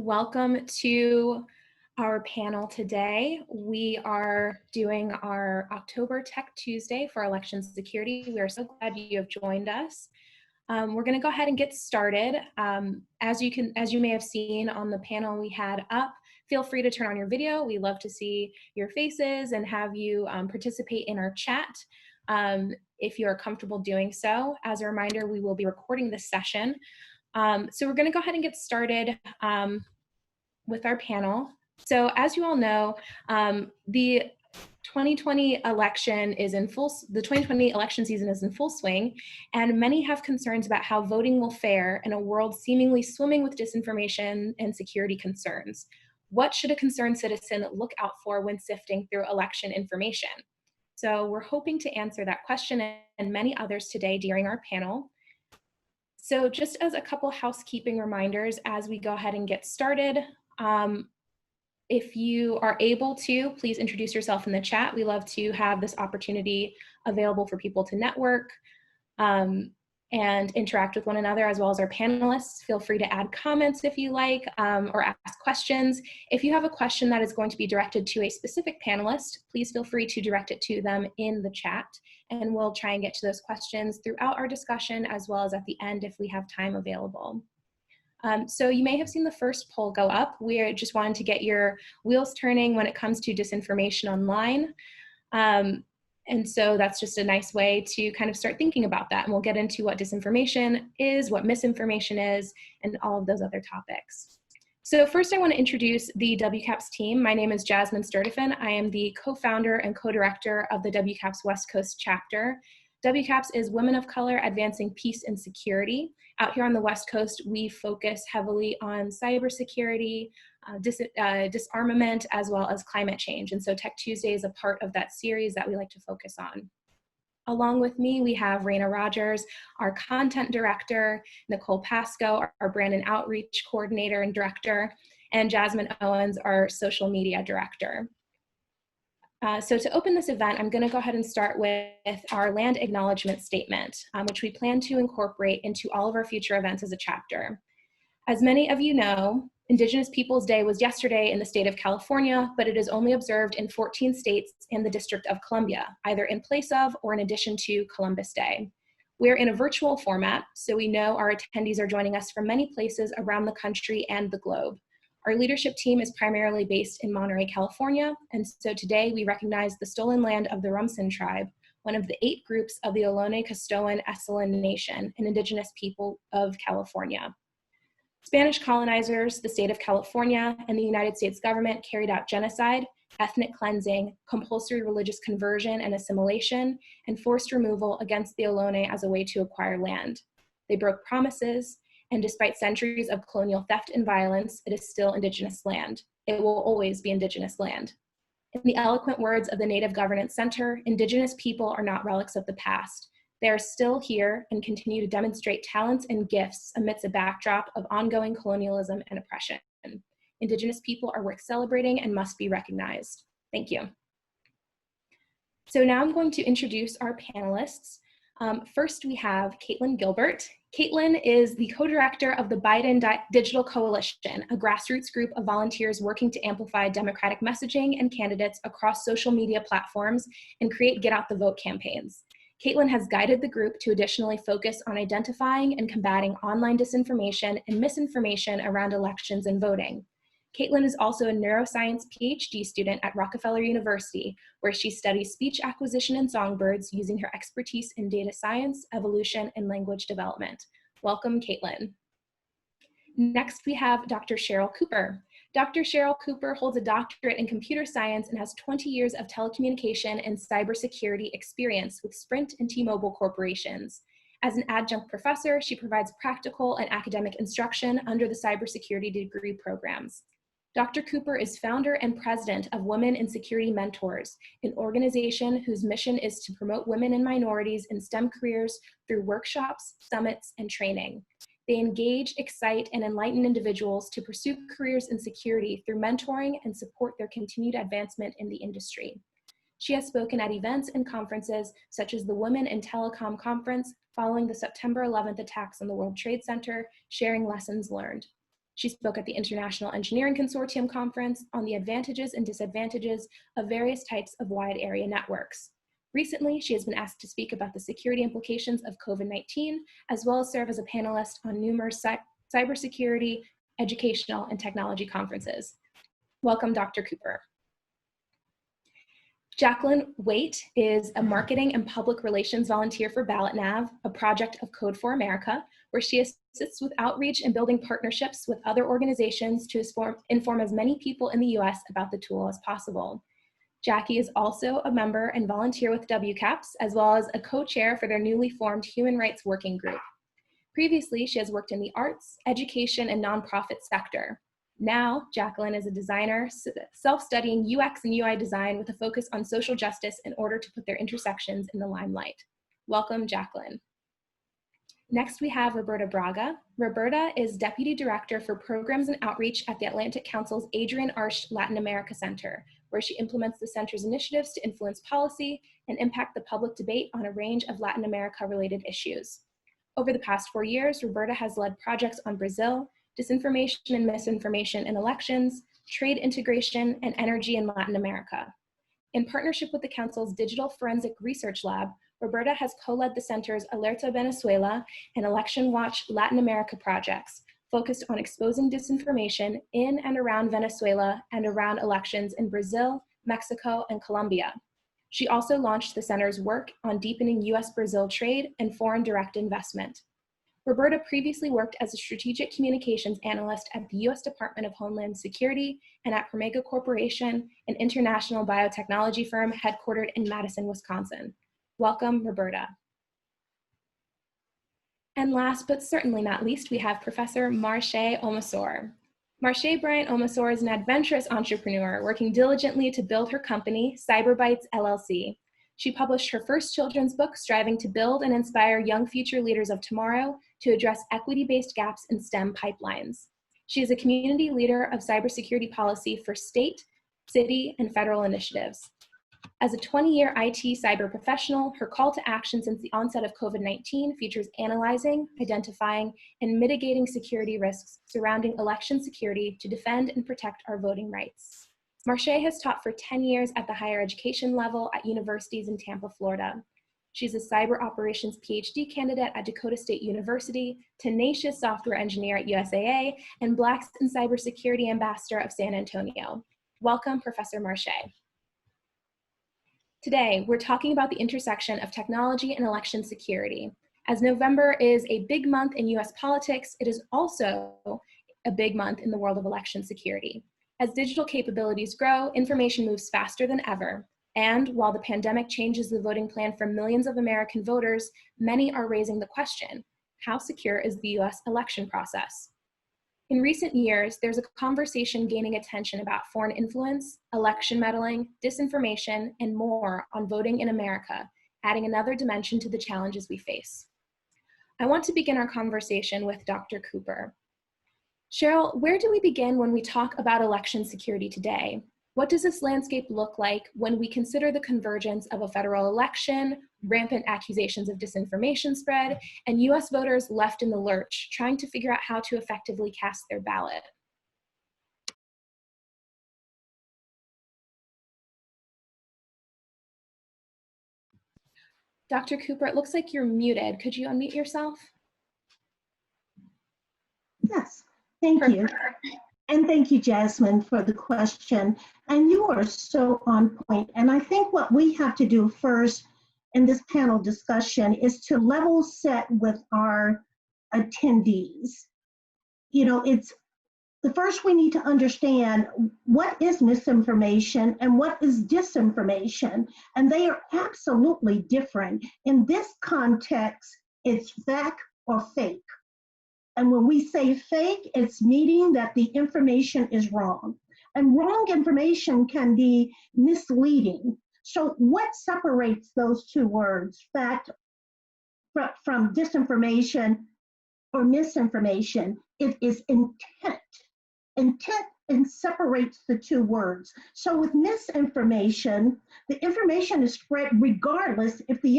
welcome to our panel today. We are doing our October Tech Tuesday for election security. We are so glad you have joined us. We're going to go ahead and get started. As you may have seen on the panel we had up, feel free to turn on your video. We love to see your faces and have you participate in our chat if you are comfortable doing so. As a reminder, we will be recording this session. So we're going to go ahead and get started with our panel. So as you all know, the 2020 election season is in full swing, and many have concerns about how voting will fare in a world seemingly swimming with disinformation and security concerns. What should a concerned citizen look out for when sifting through election information? So we're hoping to answer that question and many others today during our panel. So just as a couple housekeeping reminders as we go ahead and get started, if you are able to, please introduce yourself in the chat. We love to have this opportunity available for people to network and interact with one another, as well as our panelists. Feel free to add comments if you like, or ask questions. If you have a question that is going to be directed to a specific panelist, please feel free to direct it to them in the chat, and we'll try and get to those questions throughout our discussion, as well as at the end if we have time available. So you may have seen the first poll go up. We just wanted to get your wheels turning when it comes to disinformation online. And so that's just a nice way to kind of start thinking about that. And we'll get into what disinformation is, what misinformation is, and all of those other topics. So first I want to introduce the WCAPS team. My name is Jasmine Sturtiffen. I am the co-founder and co-director of the WCAPS West Coast chapter. WCAPS is Women of Color Advancing Peace and Security. Out here on the West Coast, we focus heavily on cybersecurity, disarmament, as well as climate change. And so Tech Tuesday is a part of that series that we like to focus on. Along with me, we have Raina Rogers, our content director, Nicole Pasco, our brand and outreach coordinator and director, and Jasmine Owens, our social media director. So to open this event, I'm going to go ahead and start with our land acknowledgement statement, which we plan to incorporate into all of our future events as a chapter. As many of you know, Indigenous Peoples Day was yesterday in the state of California, but it is only observed in 14 states and the District of Columbia, either in place of or in addition to Columbus Day. We're in a virtual format, so we know our attendees are joining us from many places around the country and the globe. Our leadership team is primarily based in Monterey, California, and so today we recognize the stolen land of the Rumsen tribe, one of the 8 groups of the Ohlone Costoan Esselen Nation, an indigenous people of California. Spanish colonizers, the state of California, and the United States government carried out genocide, ethnic cleansing, compulsory religious conversion and assimilation, and forced removal against the Ohlone as a way to acquire land. They broke promises, and despite centuries of colonial theft and violence, it is still Indigenous land. It will always be Indigenous land. In the eloquent words of the Native Governance Center, Indigenous people are not relics of the past. They are still here and continue to demonstrate talents and gifts amidst a backdrop of ongoing colonialism and oppression. Indigenous people are worth celebrating and must be recognized. Thank you. So now I'm going to introduce our panelists. First, we have Caitlin Gilbert. Caitlin is the co-director of the Biden Digital Coalition, a grassroots group of volunteers working to amplify Democratic messaging and candidates across social media platforms and create Get Out the Vote campaigns. Caitlin has guided the group to additionally focus on identifying and combating online disinformation and misinformation around elections and voting. Caitlin is also a neuroscience PhD student at Rockefeller University, where she studies speech acquisition in songbirds using her expertise in data science, evolution, and language development. Welcome, Caitlin. Next, we have Dr. Cheryl Cooper. Dr. Cheryl Cooper holds a doctorate in computer science and has 20 years of telecommunication and cybersecurity experience with Sprint and T-Mobile corporations. As an adjunct professor, she provides practical and academic instruction under the cybersecurity degree programs. Dr. Cooper is founder and president of Women in Security Mentors, an organization whose mission is to promote women and minorities in STEM careers through workshops, summits, and training. They engage, excite, and enlighten individuals to pursue careers in security through mentoring and support their continued advancement in the industry. She has spoken at events and conferences such as the Women in Telecom Conference following the September 11th attacks on the World Trade Center, sharing lessons learned. She spoke at the International Engineering Consortium Conference on the advantages and disadvantages of various types of wide area networks. Recently, she has been asked to speak about the security implications of COVID-19, as well as serve as a panelist on numerous cybersecurity, educational, and technology conferences. Welcome, Dr. Cooper. Jacqueline Waite is a marketing and public relations volunteer for BallotNav, a project of Code for America, where she assists with outreach and building partnerships with other organizations to inform as many people in the US about the tool as possible. Jackie is also a member and volunteer with WCAPS, as well as a co-chair for their newly formed Human Rights Working Group. Previously, she has worked in the arts, education, and nonprofit sector. Now, Jacqueline is a designer, self-studying UX and UI design with a focus on social justice in order to put their intersections in the limelight. Welcome, Jacqueline. Next, we have Roberta Braga. Roberta is Deputy Director for Programs and Outreach at the Atlantic Council's Adrian Arsh Latin America Center, where she implements the center's initiatives to influence policy and impact the public debate on a range of Latin America-related issues. Over the past 4 years, Roberta has led projects on Brazil, disinformation and misinformation in elections, trade integration, and energy in Latin America. In partnership with the Council's Digital Forensic Research Lab, Roberta has co-led the center's Alerta Venezuela and Election Watch Latin America projects, focused on exposing disinformation in and around Venezuela and around elections in Brazil, Mexico, and Colombia. She also launched the center's work on deepening US-Brazil trade and foreign direct investment. Roberta previously worked as a strategic communications analyst at the US Department of Homeland Security and at Promega Corporation, an international biotechnology firm headquartered in Madison, Wisconsin. Welcome, Roberta. And last but certainly not least, we have Professor Marshay Omasore. Marshay Bryant Omasore is an adventurous entrepreneur working diligently to build her company, Cyberbytes LLC. She published her first children's book, striving to build and inspire young future leaders of tomorrow to address equity-based gaps in STEM pipelines. She is a community leader of cybersecurity policy for state, city, and federal initiatives. As a 20-year IT cyber professional, her call to action since the onset of COVID-19 features analyzing, identifying, and mitigating security risks surrounding election security to defend and protect our voting rights. Marshay has taught for 10 years at the higher education level at universities in Tampa, Florida. She's a cyber operations PhD candidate at Dakota State University, tenacious software engineer at USAA, and Blacks in Cybersecurity Ambassador of San Antonio. Welcome, Professor Marshay. Today, we're talking about the intersection of technology and election security. As November is a big month in US politics, it is also a big month in the world of election security. As digital capabilities grow, information moves faster than ever. And while the pandemic changes the voting plan for millions of American voters, many are raising the question, how secure is the US election process? In recent years, there's a conversation gaining attention about foreign influence, election meddling, disinformation, and more on voting in America, adding another dimension to the challenges we face. I want to begin our conversation with Dr. Cooper. Cheryl, where do we begin when we talk about election security today? What does this landscape look like when we consider the convergence of a federal election, rampant accusations of disinformation spread, and US voters left in the lurch, trying to figure out how to effectively cast their ballot? Dr. Cooper, it looks like you're muted. Could you unmute yourself? Yes, thank you. And thank you, Jasmine, for the question. And you are so on point. And I think what we have to do first in this panel discussion is to level set with our attendees. You know, it's the first we need to understand what is misinformation and what is disinformation. And they are absolutely different. In this context, it's fact or fake. And when we say fake, it's meaning that the information is wrong. And wrong information can be misleading. So what separates those two words, fact from disinformation or misinformation? It is intent. Intent separates the two words. So with misinformation, the information is spread regardless if the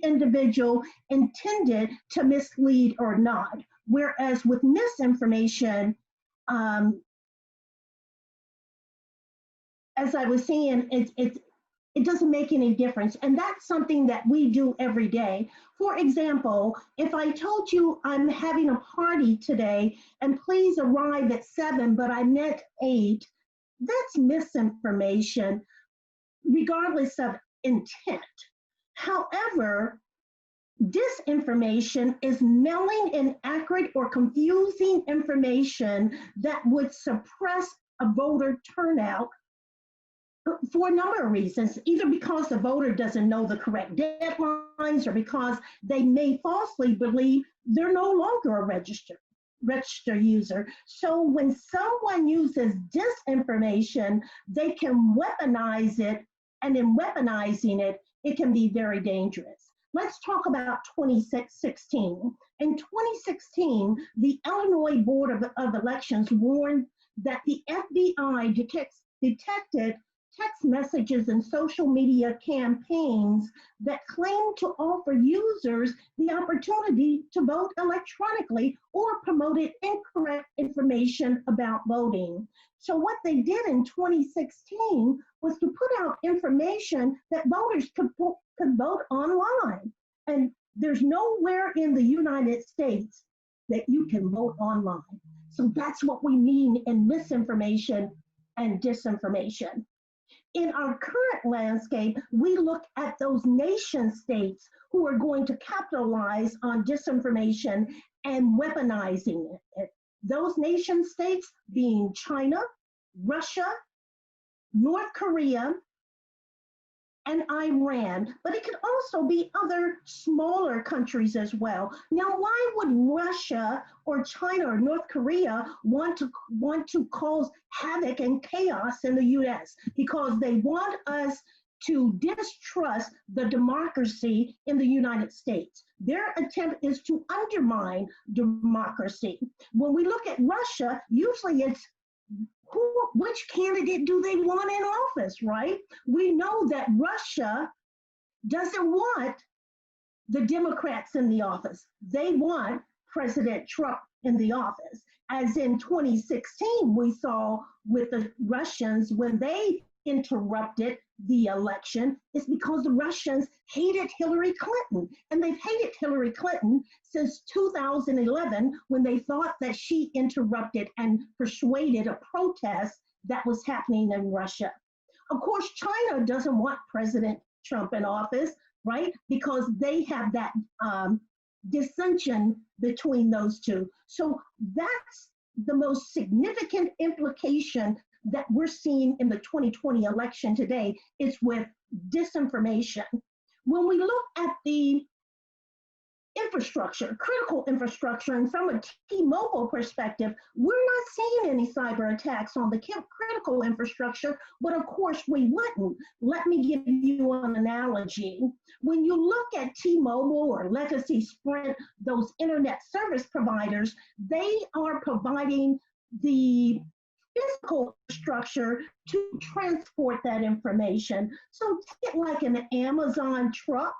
individual intended to mislead or not. Whereas with misinformation, as I was saying, it doesn't make any difference. And that's something that we do every day. For example, if I told you I'm having a party today and please arrive at 7, but I meant 8, that's misinformation, regardless of intent. However, disinformation is mailing inaccurate or confusing information that would suppress a voter turnout for a number of reasons, either because the voter doesn't know the correct deadlines or because they may falsely believe they're no longer a registered user. So when someone uses disinformation, they can weaponize it, and in weaponizing it, it can be very dangerous. Let's talk about 2016. In 2016, the Illinois Board of Elections warned that the FBI detected text messages and social media campaigns that claim to offer users the opportunity to vote electronically or promoted incorrect information about voting. So what they did in 2016 was to put out information that voters could vote online. And there's nowhere in the United States that you can vote online. So that's what we mean in misinformation and disinformation. In our current landscape, we look at those nation states who are going to capitalize on disinformation and weaponizing it. Those nation states being China, Russia, North Korea, and Iran, but it could also be other smaller countries as well. Now, why would Russia or China or North Korea want to cause havoc and chaos in the US? Because they want us to distrust the democracy in the United States. Their attempt is to undermine democracy. When we look at Russia, usually it's which candidate do they want in office, right? We know that Russia doesn't want the Democrats in the office. They want President Trump in the office. As in 2016, we saw with the Russians when they interrupted the election, it's because the Russians hated Hillary Clinton. And they've hated Hillary Clinton since 2011 when they thought that she interrupted and persuaded a protest that was happening in Russia. Of course, China doesn't want President Trump in office, right? Because they have that dissension between those two. So that's the most significant implication that we're seeing in the 2020 election today is with disinformation. When we look at the infrastructure, critical infrastructure, and from a T-Mobile perspective, we're not seeing any cyber attacks on the critical infrastructure, but of course we wouldn't. Let me give you an analogy. When you look at T-Mobile or Legacy Sprint, those internet service providers, they are providing the physical structure to transport that information. So take it like an Amazon truck,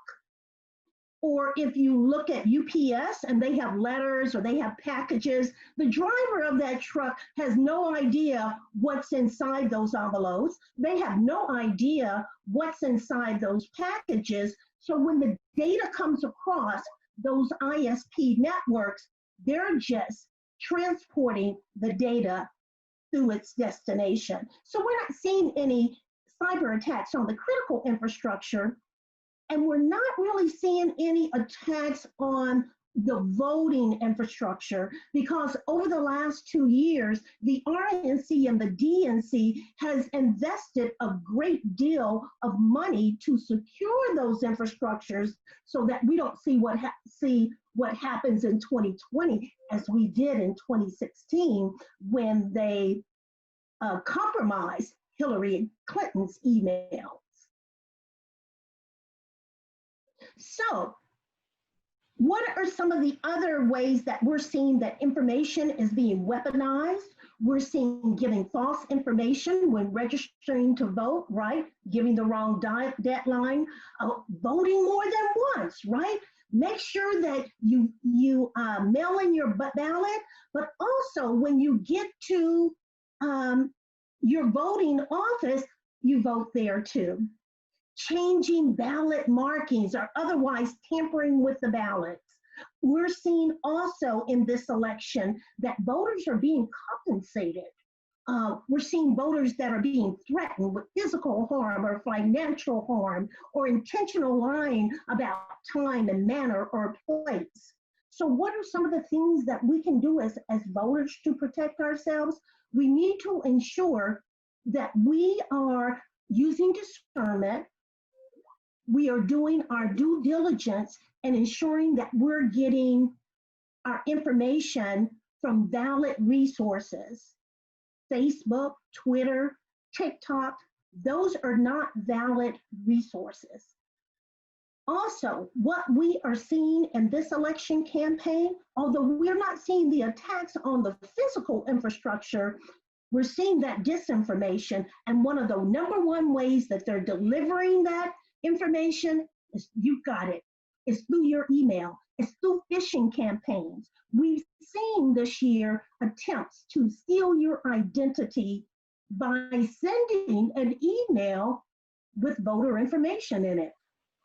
or if you look at UPS and they have letters or they have packages, the driver of that truck has no idea what's inside those envelopes. They have no idea what's inside those packages. So when the data comes across those ISP networks, they're just transporting the data to its destination. So we're not seeing any cyber attacks on the critical infrastructure, and we're not really seeing any attacks on the voting infrastructure, because over the last 2 years, the RNC and the DNC has invested a great deal of money to secure those infrastructures so that we don't see what happens in 2020 as we did in 2016 when they compromised Hillary Clinton's emails. So, what are some of the other ways that we're seeing that information is being weaponized? We're seeing giving false information when registering to vote, right? Giving the wrong deadline, voting more than once, right? Make sure that you mail in your ballot, but also when you get to your voting office, you vote there too. Changing ballot markings or otherwise tampering with the ballots. We're seeing also in this election that voters are being compensated. We're seeing voters that are being threatened with physical harm or financial harm or intentional lying about time and manner or place. So what are some of the things that we can do as voters to protect ourselves? We need to ensure that we are using discernment, we are doing our due diligence and ensuring that we're getting our information from valid resources. Facebook, Twitter, TikTok, those are not valid resources. Also, what we are seeing in this election campaign, although we're not seeing the attacks on the physical infrastructure, we're seeing that disinformation. And one of the number one ways that they're delivering that information is, you've got it, it's through your email, it's through phishing campaigns. We've seen this year attempts to steal your identity by sending an email with voter information in it.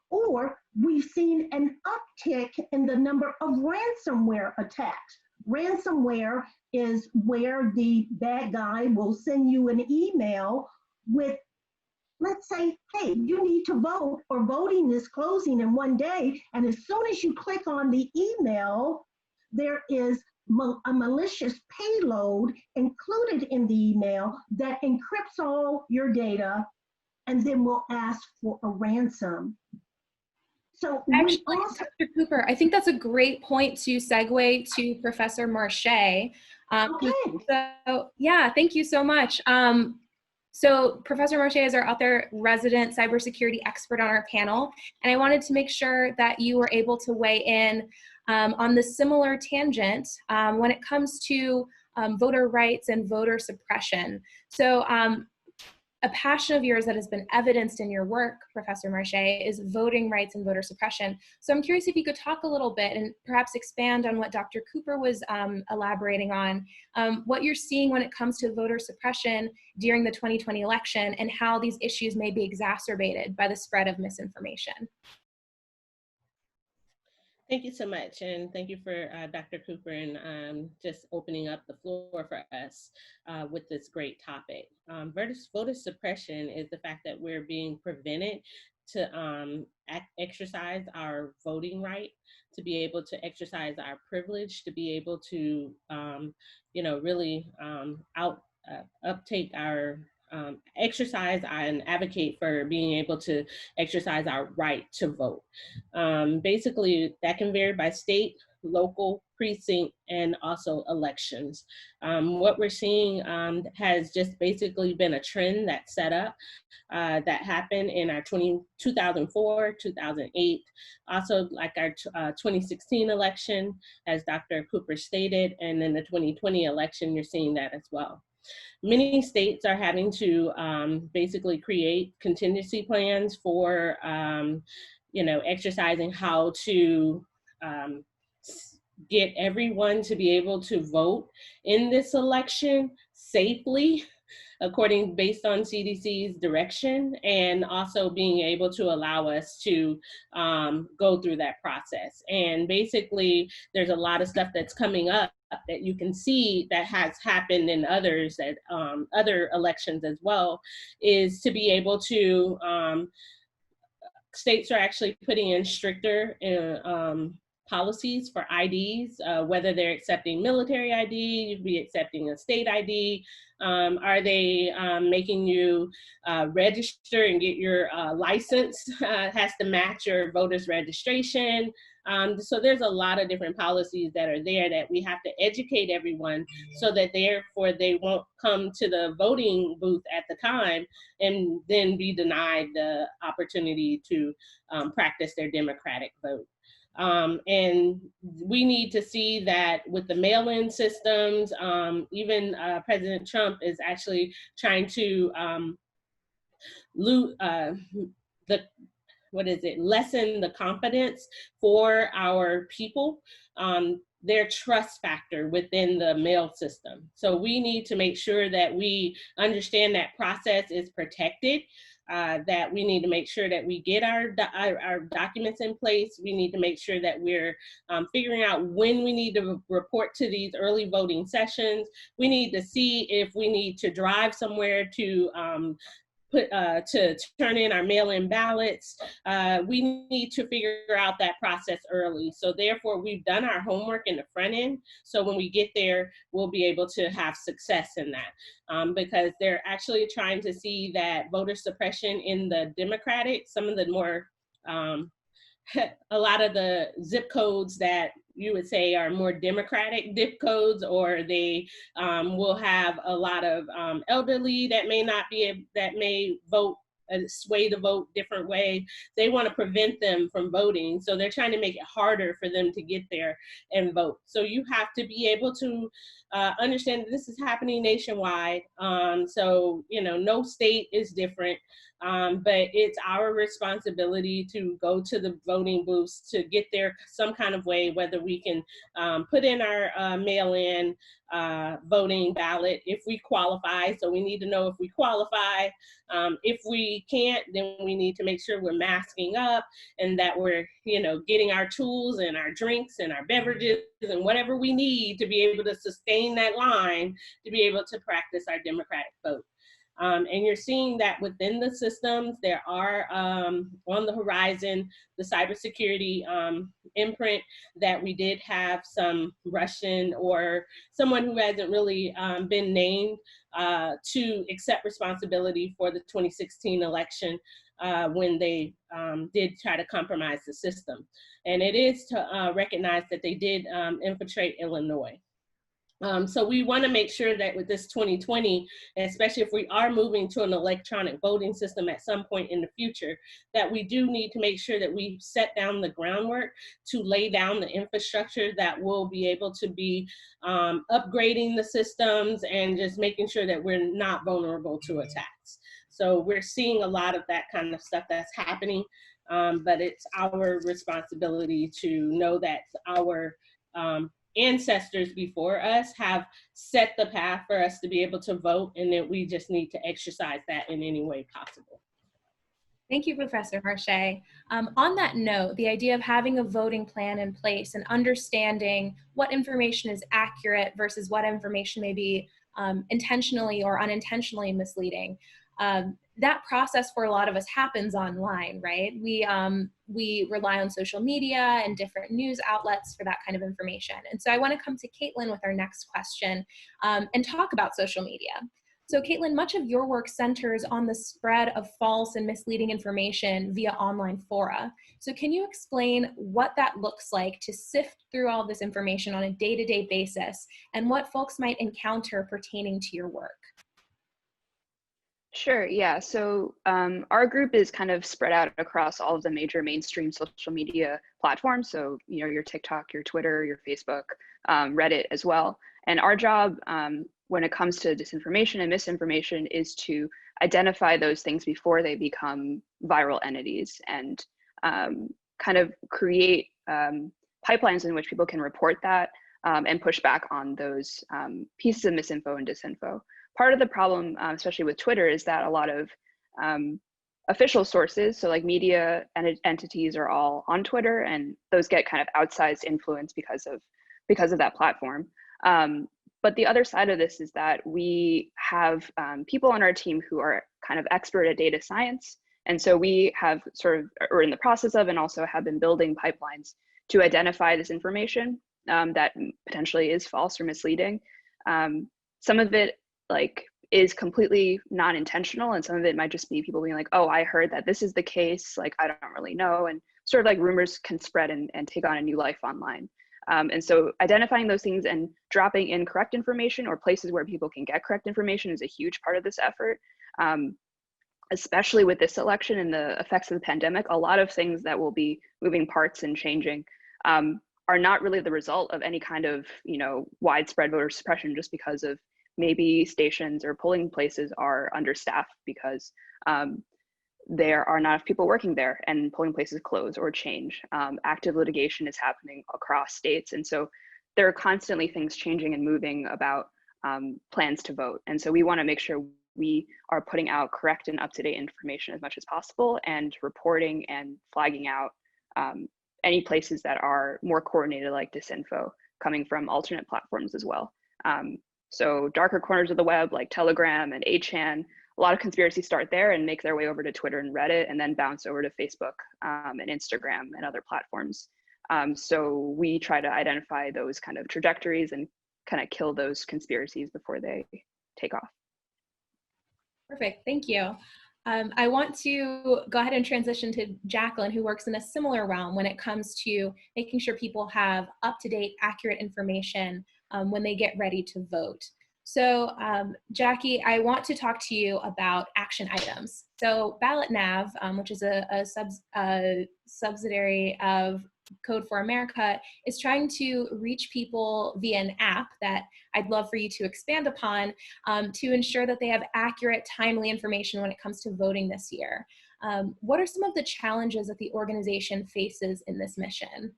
Or we've seen an uptick in the number of ransomware attacks. Ransomware is where the bad guy will send you an email with, let's say, hey, you need to vote, or voting is closing in one day. And as soon as you click on the email, there is a malicious payload included in the email that encrypts all your data and then will ask for a ransom. So actually, Dr. Cooper, I think that's a great point to segue to Professor Marshay. Okay. So yeah, thank you so much. So Professor Marshay is our out there resident cybersecurity expert on our panel, and I wanted to make sure that you were able to weigh in on the similar tangent when it comes to voter rights and voter suppression. So a passion of yours that has been evidenced in your work, Professor Marshay, is voting rights and voter suppression. So I'm curious if you could talk a little bit and perhaps expand on what Dr. Cooper was elaborating on, what you're seeing when it comes to voter suppression during the 2020 election and how these issues may be exacerbated by the spread of misinformation. Thank you so much, and thank you for Dr. Cooper and just opening up the floor for us with this great topic. Voter suppression is the fact that we're being prevented to exercise our voting right, to be able to exercise our privilege, to be able to, really uptake our exercise and advocate for being able to exercise our right to vote. Basically, that can vary by state, local, precinct, and also elections. What we're seeing has just basically been a trend that set up that happened in our 2004, 2008, also like our 2016 election, as Dr. Cooper stated, and then the 2020 election, you're seeing that as well. Many states are having to basically create contingency plans for, exercising how to get everyone to be able to vote in this election safely, based on CDC's direction, and also being able to allow us to go through that process. And basically, there's a lot of stuff that's coming up that you can see that has happened in others, that other elections as well, is to be able to, states are actually putting in stricter policies for IDs, whether they're accepting military ID, you'd be accepting a state ID. Are they making you register and get your license? Has to match your voter's registration. So there's a lot of different policies that are there that we have to educate everyone so that therefore they won't come to the voting booth at the time and then be denied the opportunity to practice their democratic vote. And we need to see that with the mail-in systems, even President Trump is actually trying to lessen the confidence for our people, their trust factor within the mail system. So we need to make sure that we understand that process is protected, that we need to make sure that we get our documents in place. We need to make sure that we're figuring out when we need to report to these early voting sessions. We need to see if we need to drive somewhere to to turn in our mail-in ballots. We need to figure out that process early. So therefore, we've done our homework in the front end. So when we get there, we'll be able to have success in that, because they're actually trying to see that voter suppression in the Democratic, some of the more, a lot of the zip codes that you would say are more Democratic zip codes, or they will have a lot of elderly that may vote, sway the vote different way. They want to prevent them from voting. So they're trying to make it harder for them to get there and vote. So you have to be able to understand that this is happening nationwide. So, you know, no state is different. But it's our responsibility to go to the voting booths to get there some kind of way, whether we can put in our mail-in voting ballot if we qualify. So we need to know if we qualify. If we can't, then we need to make sure we're masking up and that we're, you know, getting our tools and our drinks and our beverages and whatever we need to be able to sustain that line to be able to practice our democratic vote. And you're seeing that within the systems. There are on the horizon, the cybersecurity imprint that we did have some Russian or someone who hasn't really been named to accept responsibility for the 2016 election when they did try to compromise the system. And it is to recognize that they did infiltrate Illinois. So we want to make sure that with this 2020, especially if we are moving to an electronic voting system at some point in the future, that we do need to make sure that we set down the groundwork to lay down the infrastructure that will be able to be upgrading the systems and just making sure that we're not vulnerable to attacks. So we're seeing a lot of that kind of stuff that's happening, but it's our responsibility to know that our ancestors before us have set the path for us to be able to vote, and that we just need to exercise that in any way possible. Thank you, Professor Marshay. On that note, the idea of having a voting plan in place and understanding what information is accurate versus what information may be intentionally or unintentionally misleading, that process for a lot of us happens online, right? We rely on social media and different news outlets for that kind of information. And so I want to come to Caitlin with our next question and talk about social media. So Caitlin, much of your work centers on the spread of false and misleading information via online fora. So can you explain what that looks like to sift through all this information on a day-to-day basis and what folks might encounter pertaining to your work? Sure, yeah. So our group is kind of spread out across all of the major mainstream social media platforms. So, you know, your TikTok, your Twitter, your Facebook, Reddit as well. And our job when it comes to disinformation and misinformation is to identify those things before they become viral entities and kind of create pipelines in which people can report that and push back on those pieces of misinfo and disinfo. Part of the problem, especially with Twitter, is that a lot of official sources, so like media and entities, are all on Twitter, and those get kind of outsized influence because of that platform. But the other side of this is that we have people on our team who are kind of expert at data science, and so we have are in the process of, and also have been building pipelines to identify this information that potentially is false or misleading. Some of it is completely non-intentional, and some of it might just be people being like, oh, I heard that this is the case, like I don't really know, and sort of like rumors can spread and take on a new life online. And so identifying those things and dropping in correct information or places where people can get correct information is a huge part of this effort. Especially with this election and the effects of the pandemic, a lot of things that will be moving parts and changing are not really the result of any kind of, widespread voter suppression, just because of maybe stations or polling places are understaffed because there are not enough people working there and polling places close or change. Active litigation is happening across states. And so there are constantly things changing and moving about plans to vote. And so we want to make sure we are putting out correct and up-to-date information as much as possible, and reporting and flagging out any places that are more coordinated, like disinfo, coming from alternate platforms as well. So darker corners of the web, like Telegram and 8chan, a lot of conspiracies start there and make their way over to Twitter and Reddit, and then bounce over to Facebook and Instagram and other platforms. So we try to identify those kind of trajectories and kind of kill those conspiracies before they take off. Perfect, thank you. I want to go ahead and transition to Jacqueline, who works in a similar realm when it comes to making sure people have up-to-date, accurate information when they get ready to vote. So Jackie, I want to talk to you about action items. So Ballot Nav, which is a subsidiary of Code for America, is trying to reach people via an app that I'd love for you to expand upon to ensure that they have accurate, timely information when it comes to voting this year. What are some of the challenges that the organization faces in this mission?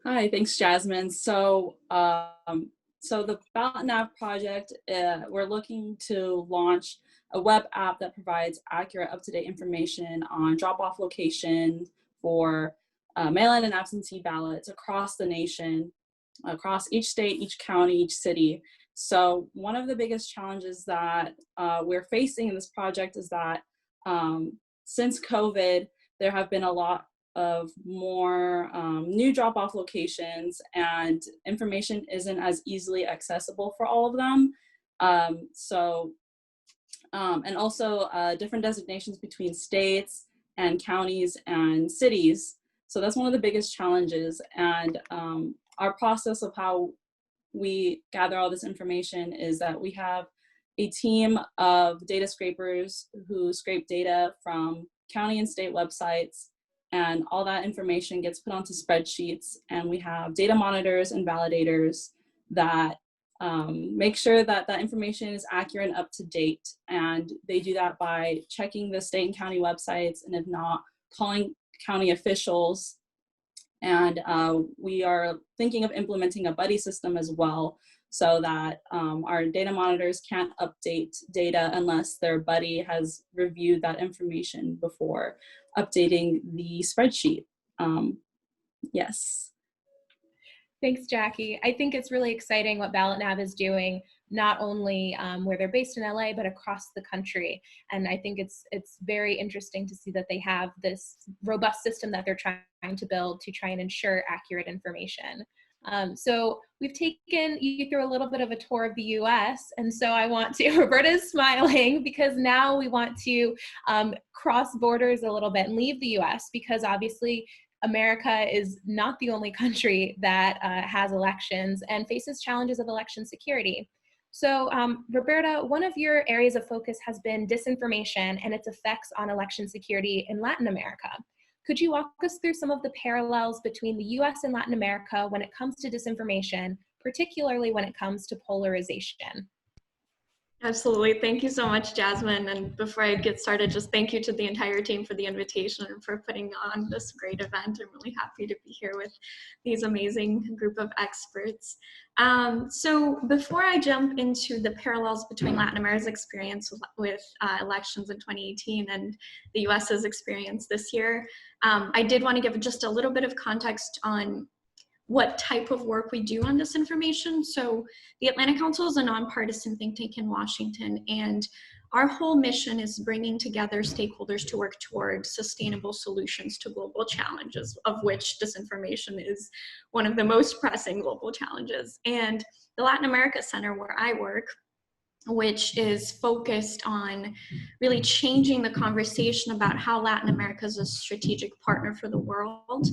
Hi, thanks, Jasmine. So the Ballot Nav project, we're looking to launch a web app that provides accurate, up-to-date information on drop-off locations for mail-in and absentee ballots across the nation, across each state, each county, each city. So one of the biggest challenges that we're facing in this project is that since COVID, there have been a lot of more new drop-off locations, and information isn't as easily accessible for all of them. And also different designations between states and counties and cities. So that's one of the biggest challenges. And our process of how we gather all this information is that we have a team of data scrapers who scrape data from county and state websites, and all that information gets put onto spreadsheets, and we have data monitors and validators that make sure that that information is accurate and up to date. And they do that by checking the state and county websites, and if not, calling county officials. And we are thinking of implementing a buddy system as well, so that our data monitors can't update data unless their buddy has reviewed that information before updating the spreadsheet. Yes. Thanks, Jackie. I think it's really exciting what Ballot Nav is doing, not only where they're based in LA, but across the country. And I think it's very interesting to see that they have this robust system that they're trying to build to try and ensure accurate information. So we've taken you through a little bit of a tour of the US, and so I want to, Roberta's smiling because now we want to cross borders a little bit and leave the US, because obviously America is not the only country that has elections and faces challenges of election security. So Roberta, one of your areas of focus has been disinformation and its effects on election security in Latin America. Could you walk us through some of the parallels between the US and Latin America when it comes to disinformation, particularly when it comes to polarization? Absolutely. Thank you so much, Jasmine. And before I get started, just thank you to the entire team for the invitation and for putting on this great event. I'm really happy to be here with these amazing group of experts. So before I jump into the parallels between Latin America's experience with elections in 2018 and the US's experience this year, I did want to give just a little bit of context on what type of work we do on disinformation. So the Atlantic Council is a nonpartisan think tank in Washington, and our whole mission is bringing together stakeholders to work toward sustainable solutions to global challenges, of which disinformation is one of the most pressing global challenges. And the Latin America Center, where I work, which is focused on really changing the conversation about how Latin America is a strategic partner for the world.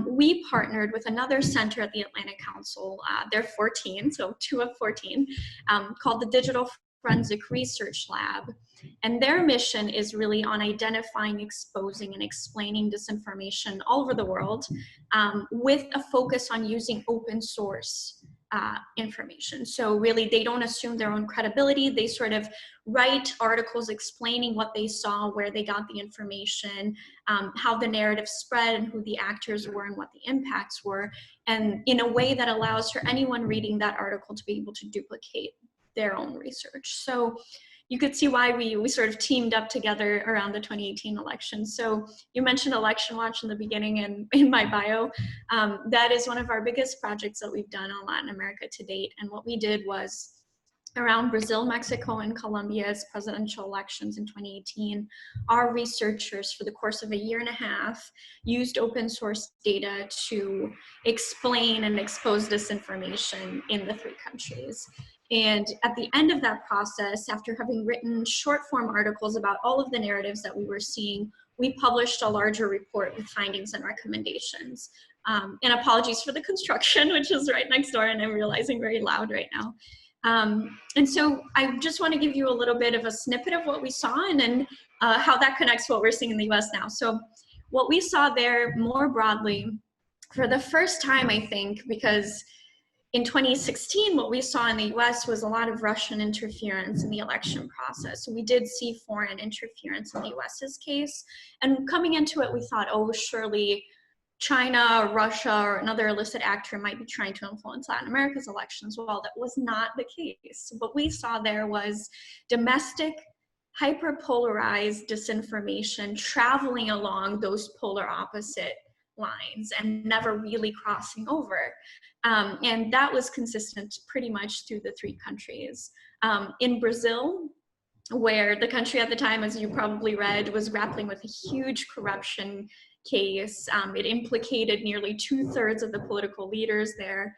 We partnered with another center at the Atlantic Council, they're 14, so 2 of 14, called the Digital Forensic Research Lab. And their mission is really on identifying, exposing, and explaining disinformation all over the world, with a focus on using open source information. So really, they don't assume their own credibility. They sort of write articles explaining what they saw, where they got the information, how the narrative spread, and who the actors were and what the impacts were, and in a way that allows for anyone reading that article to be able to duplicate their own research. So you could see why we sort of teamed up together around the 2018 election. So you mentioned Election Watch in the beginning and in my bio. That is one of our biggest projects that we've done on Latin America to date. And what we did was around Brazil, Mexico, and Colombia's presidential elections in 2018, our researchers, for the course of a year and a half, used open source data to explain and expose disinformation in the three countries. And at the end of that process, after having written short form articles about all of the narratives that we were seeing, we published a larger report with findings and recommendations. And apologies for the construction, which is right next door, and I'm realizing very loud right now. And so I just want to give you a little bit of a snippet of what we saw, and then how that connects to what we're seeing in the US now. So what we saw there more broadly, for the first time, I think, because in 2016, what we saw in the US was a lot of Russian interference in the election process. So we did see foreign interference in the US's case. And coming into it, we thought, oh, surely China or Russia or another illicit actor might be trying to influence Latin America's elections. Well, that was not the case. What we saw there was domestic, hyperpolarized disinformation traveling along those polar opposite lines and never really crossing over. And that was consistent pretty much through the three countries. In Brazil, where the country at the time, as you probably read, was grappling with a huge corruption case. It implicated nearly 2/3 of the political leaders there.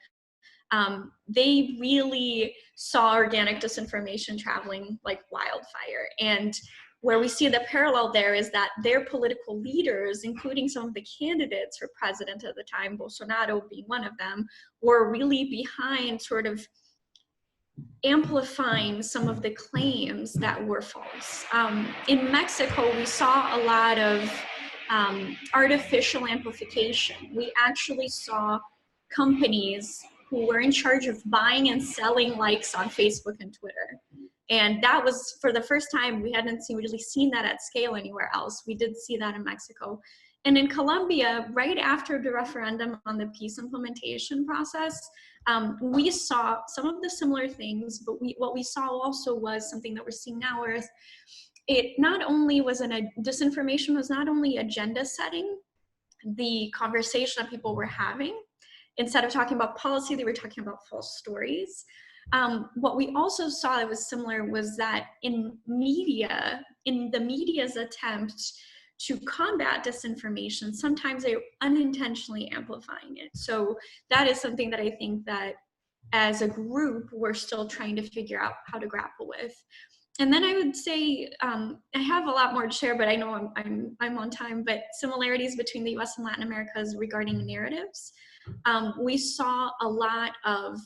They really saw organic disinformation traveling like wildfire. And where we see the parallel there is that their political leaders, including some of the candidates for president at the time, Bolsonaro being one of them, were really behind sort of amplifying some of the claims that were false. In Mexico, we saw a lot of artificial amplification. We actually saw companies who were in charge of buying and selling likes on Facebook and Twitter. And that was, for the first time, we hadn't really seen that at scale anywhere else. We did see that in Mexico. And in Colombia, right after the referendum on the peace implementation process, we saw some of the similar things, but what we saw also was something that we're seeing now, where it not only was disinformation was not only agenda setting the conversation that people were having. Instead of talking about policy, they were talking about false stories. What we also saw that was similar was that in the media's attempt to combat disinformation, sometimes they're unintentionally amplifying it. So that is something that I think that as a group, we're still trying to figure out how to grapple with. And then I would say, I have a lot more to share, but I know I'm on time, but similarities between the US and Latin America is regarding narratives. We saw a lot of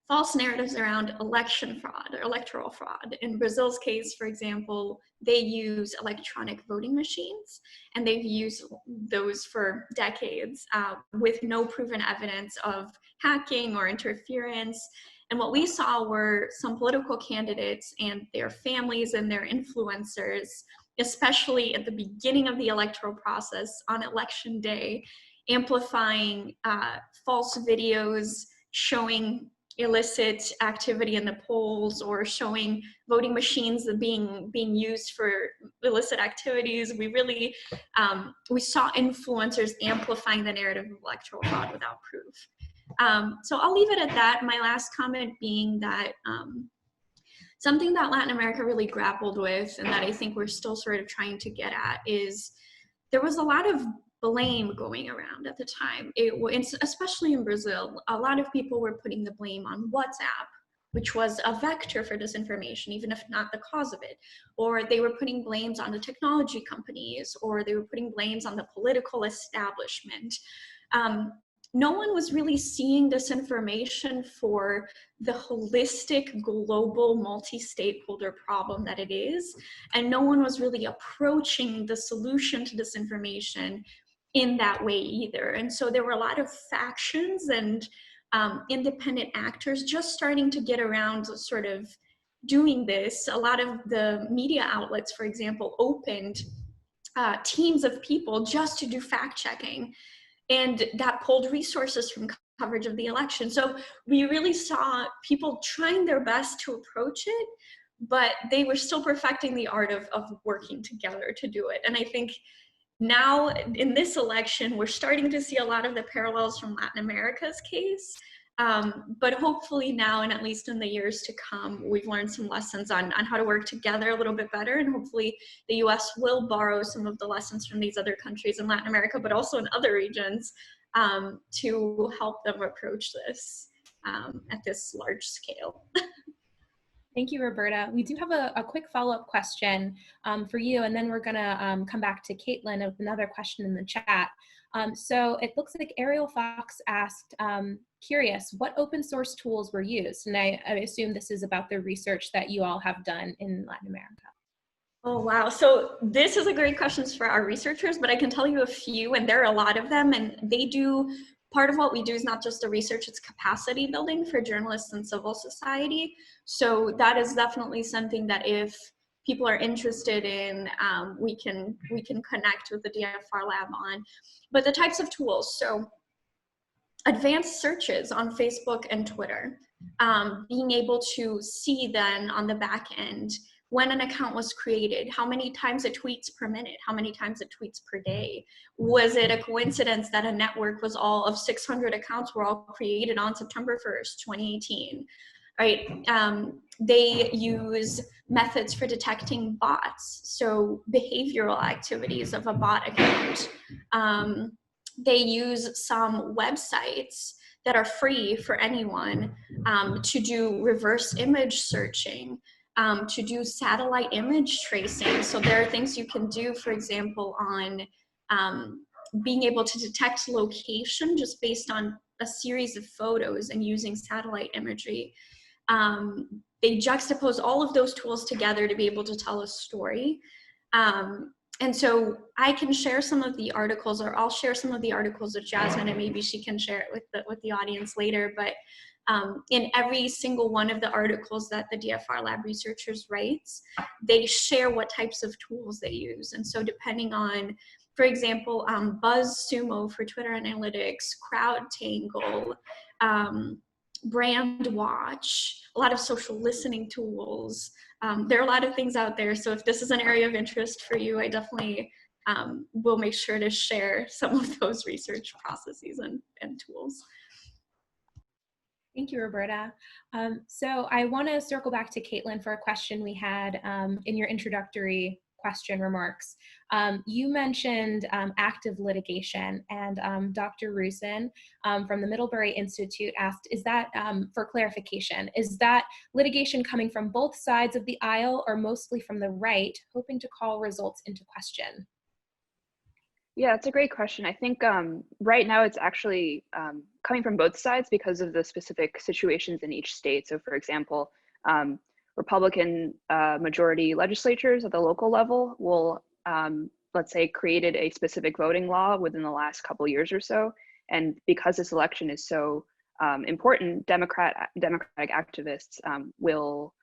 false narratives around election fraud or electoral fraud. In Brazil's case, for example, they use electronic voting machines, and they've used those for decades with no proven evidence of hacking or interference. And what we saw were some political candidates and their families and their influencers, especially at the beginning of the electoral process on election day, amplifying false videos showing illicit activity in the polls or showing voting machines being used for illicit activities. We really, we saw influencers amplifying the narrative of electoral fraud without proof. So I'll leave it at that. My last comment being that something that Latin America really grappled with, and that I think we're still sort of trying to get at, is there was a lot of blame going around at the time. Especially in Brazil, a lot of people were putting the blame on WhatsApp, which was a vector for disinformation, even if not the cause of it. Or they were putting blames on the technology companies, or they were putting blames on the political establishment. no one was really seeing disinformation for the holistic, global, multi-stakeholder problem that it is. And no one was really approaching the solution to disinformation in that way either. And so there were a lot of factions and independent actors just starting to get around sort of doing this. A lot of the media outlets, for example, opened teams of people just to do fact checking. And that pulled resources from coverage of the election. So we really saw people trying their best to approach it, but they were still perfecting the art of working together to do it. And I think now in this election, we're starting to see a lot of the parallels from Latin America's case. But hopefully now, and at least in the years to come, we've learned some lessons on how to work together a little bit better. And hopefully the US will borrow some of the lessons from these other countries in Latin America, but also in other regions, to help them approach this at this large scale. Thank you, Roberta. We do have a quick follow-up question for you, and then we're gonna come back to Caitlin with another question in the chat. So it looks like Ariel Fox asked, curious, what open source tools were used? And I assume this is about the research that you all have done in Latin America. Oh, wow. So this is a great question for our researchers, but I can tell you a few, and there are a lot of them, and they do, part of what we do is not just the research, it's capacity building for journalists and civil society. So that is definitely something that if people are interested in, we can connect with the DFR lab on. But the types of tools, so advanced searches on Facebook and Twitter, being able to see then on the back end when an account was created, how many times it tweets per minute, how many times it tweets per day. Was it a coincidence that a network was all of 600 accounts were all created on September 1st, 2018, right? They use methods for detecting bots, so behavioral activities of a bot account. They use some websites that are free for anyone to do reverse image searching, to do satellite image tracing. So there are things you can do, for example, on being able to detect location just based on a series of photos and using satellite imagery. They juxtapose all of those tools together to be able to tell a story. And so I can share some of the articles, or I'll share some of the articles with Jasmine, and maybe she can share it with the audience later. But in every single one of the articles that the DFR lab researchers writes, they share what types of tools they use. And so depending on, for example, BuzzSumo for Twitter analytics, CrowdTangle, BrandWatch, a lot of social listening tools. There are a lot of things out there. So if this is an area of interest for you, I definitely will make sure to share some of those research processes and tools. Thank you, Roberta. So I want to circle back to Caitlin for a question we had in your introductory question remarks. You mentioned active litigation, and Dr. Rusin from the Middlebury Institute asked, is that, for clarification, is that litigation coming from both sides of the aisle or mostly from the right, hoping to call results into question? Yeah, it's a great question. I think right now it's actually coming from both sides because of the specific situations in each state. So for example, Republican majority legislatures at the local level will, let's say, created a specific voting law within the last couple years or so. And because this election is so important, Democratic activists will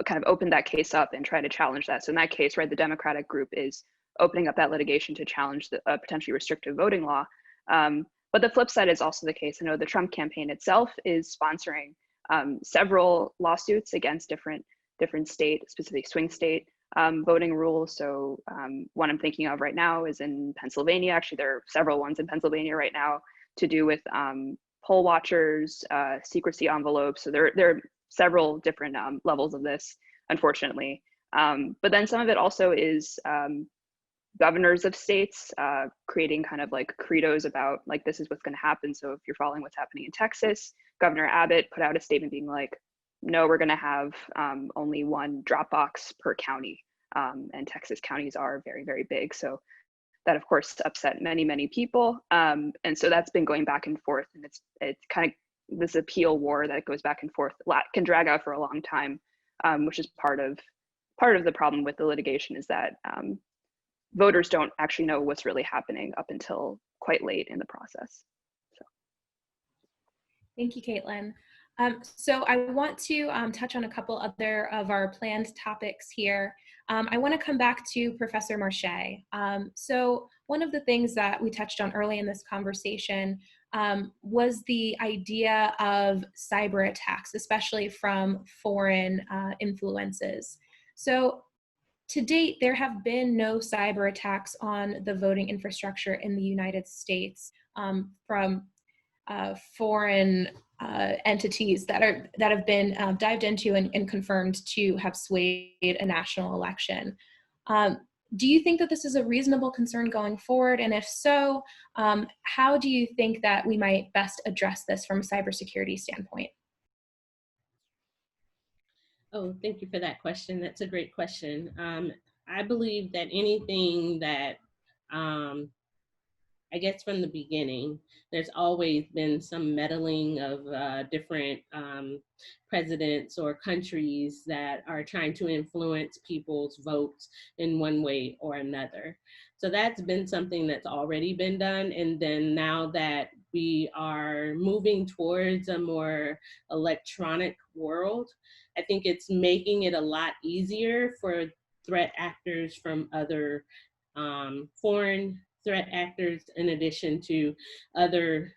kind of open that case up and try to challenge that. So in that case, right, the Democratic group is opening up that litigation to challenge the potentially restrictive voting law. But the flip side is also the case. I know the Trump campaign itself is sponsoring several lawsuits against different state, specifically swing state voting rules. So one I'm thinking of right now is in Pennsylvania. Actually, there are several ones in Pennsylvania right now to do with poll watchers, secrecy envelopes. So there are several different levels of this, unfortunately. But then some of it also is governors of states creating kind of like credos about like, this is what's going to happen. So if you're following what's happening in Texas, Governor Abbott put out a statement being like, no, we're going to have only one drop box per county. And Texas counties are very, very big. So that of course upset many, many people. And so that's been going back and forth, and it's kind of this appeal war that goes back and forth can drag out for a long time, which is part of the problem with the litigation, is that voters don't actually know what's really happening up until quite late in the process. So. Thank you, Caitlin. So I want to touch on a couple other of our planned topics here. I want to come back to Professor Marshay. So one of the things that we touched on early in this conversation was the idea of cyber attacks, especially from foreign influences. So to date, there have been no cyber attacks on the voting infrastructure in the United States from foreign entities that have been dived into and confirmed to have swayed a national election. Do you think that this is a reasonable concern going forward? And if so, how do you think that we might best address this from a cybersecurity standpoint? Oh, thank you for that question. That's a great question. I believe that anything that I guess from the beginning, there's always been some meddling of different presidents or countries that are trying to influence people's votes in one way or another. So that's been something that's already been done. And then now that we are moving towards a more electronic world, I think it's making it a lot easier for threat actors from other foreign threat actors, in addition to other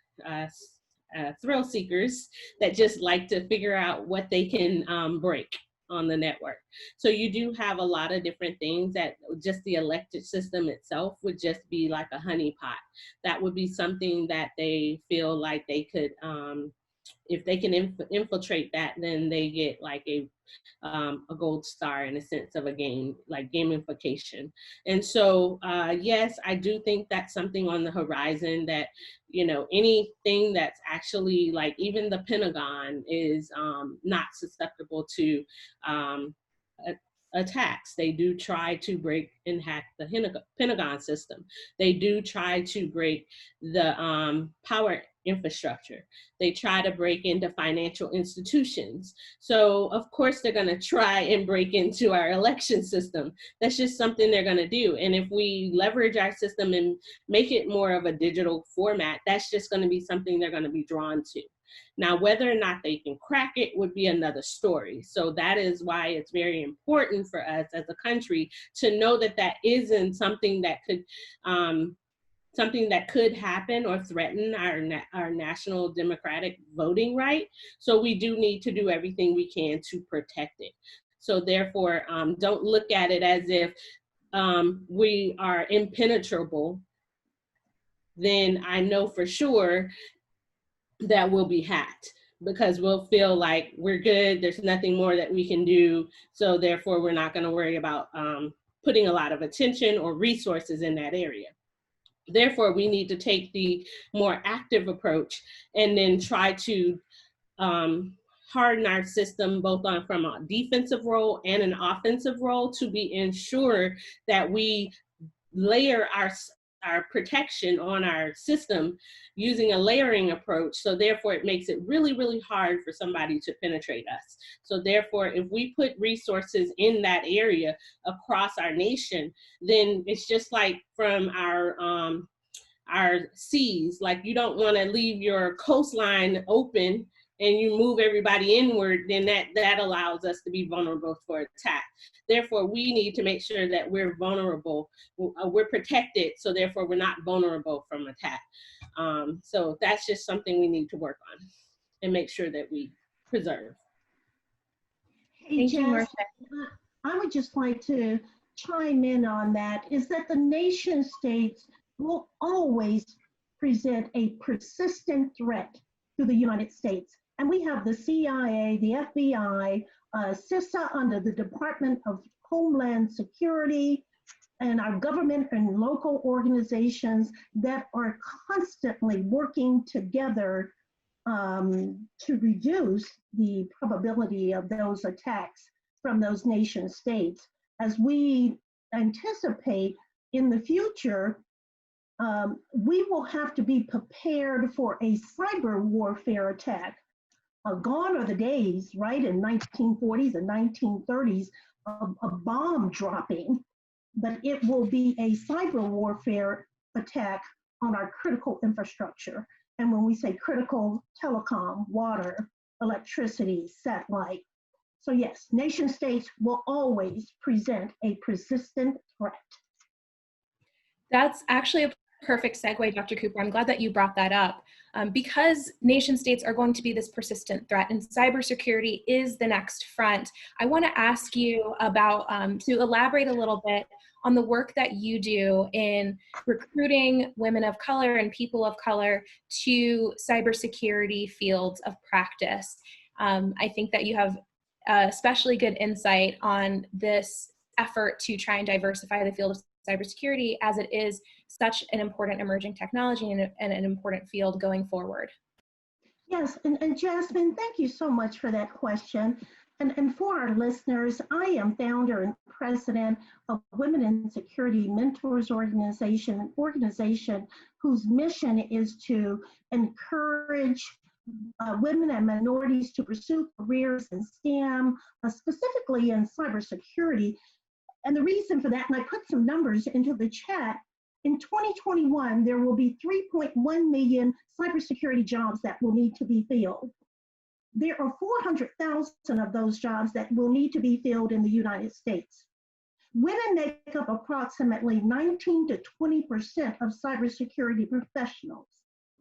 thrill seekers that just like to figure out what they can break on the network. So you do have a lot of different things that just the elected system itself would just be like a honeypot. That would be something that they feel like they could, if they can infiltrate that, then they get like a gold star in a sense of a game, like gamification. And so, yes, I do think that's something on the horizon that, you know, anything that's actually like even the Pentagon is not susceptible to attacks. They do try to break and hack the Pentagon system. They do try to break the power infrastructure. They try to break into financial institutions. So of course they're going to try and break into our election system. That's just something they're going to do. And if we leverage our system and make it more of a digital format, that's just going to be something they're going to be drawn to. Now, whether or not they can crack it would be another story. So that is why it's very important for us as a country to know that that isn't something that could happen or threaten our national democratic voting right. So we do need to do everything we can to protect it. So therefore, don't look at it as if we are impenetrable. Then I know for sure that we'll be hacked, because we'll feel like we're good, there's nothing more that we can do, so therefore we're not going to worry about putting a lot of attention or resources in that area. Therefore, we need to take the more active approach and then try to harden our system both from a defensive role and an offensive role to be ensure that we layer our protection on our system using a layering approach. So therefore it makes it really, really hard for somebody to penetrate us. So therefore, if we put resources in that area across our nation, then it's just like from our seas, like you don't want to leave your coastline open and you move everybody inward, then that allows us to be vulnerable for attack. Therefore, we need to make sure that we're vulnerable, we're protected, so therefore we're not vulnerable from attack. So that's just something we need to work on and make sure that we preserve. Hey, Jess, I would just like to chime in on that, is that the nation states will always present a persistent threat to the United States. And we have the CIA, the FBI, CISA under the Department of Homeland Security, and our government and local organizations that are constantly working together to reduce the probability of those attacks from those nation states. As we anticipate in the future, we will have to be prepared for a cyber warfare attack. Gone are the days, right, in 1940s and 1930s, a bomb dropping, but it will be a cyber warfare attack on our critical infrastructure. And when we say critical, telecom, water, electricity, satellite. So yes, nation states will always present a persistent threat. That's actually a perfect segue, Dr. Cooper. I'm glad that you brought that up. Because nation states are going to be this persistent threat and cybersecurity is the next front, I want to ask you about, to elaborate a little bit on the work that you do in recruiting women of color and people of color to cybersecurity fields of practice. I think that you have especially good insight on this effort to try and diversify the field of cybersecurity, as it is such an important emerging technology and an important field going forward. Yes, and Jasmine, thank you so much for that question. And for our listeners, I am founder and president of Women in Security Mentors Organization, an organization whose mission is to encourage women and minorities to pursue careers in STEM, specifically in cybersecurity. And the reason for that, and I put some numbers into the chat, in 2021, there will be 3.1 million cybersecurity jobs that will need to be filled. There are 400,000 of those jobs that will need to be filled in the United States. Women make up approximately 19 to 20% of cybersecurity professionals.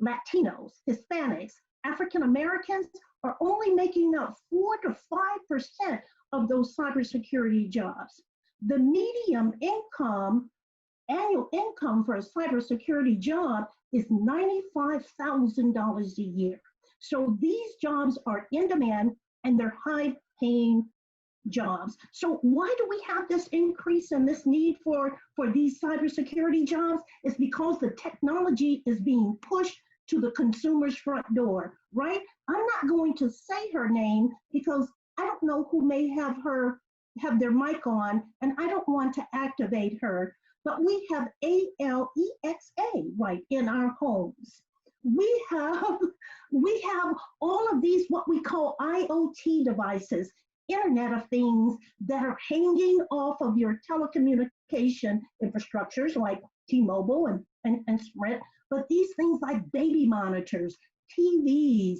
Latinos, Hispanics, African Americans are only making up 4 to 5% of those cybersecurity jobs. The median income, annual income for a cybersecurity job is $95,000 a year. So these jobs are in demand and they're high paying jobs. So why do we have this increase in this need for these cybersecurity jobs? It's because the technology is being pushed to the consumer's front door, right? I'm not going to say her name because I don't know who may have their mic on, and I don't want to activate her, but we have ALEXA right in our homes. We have all of these, what we call IoT devices, Internet of Things, that are hanging off of your telecommunication infrastructures like T-Mobile and Sprint, but these things like baby monitors, TVs,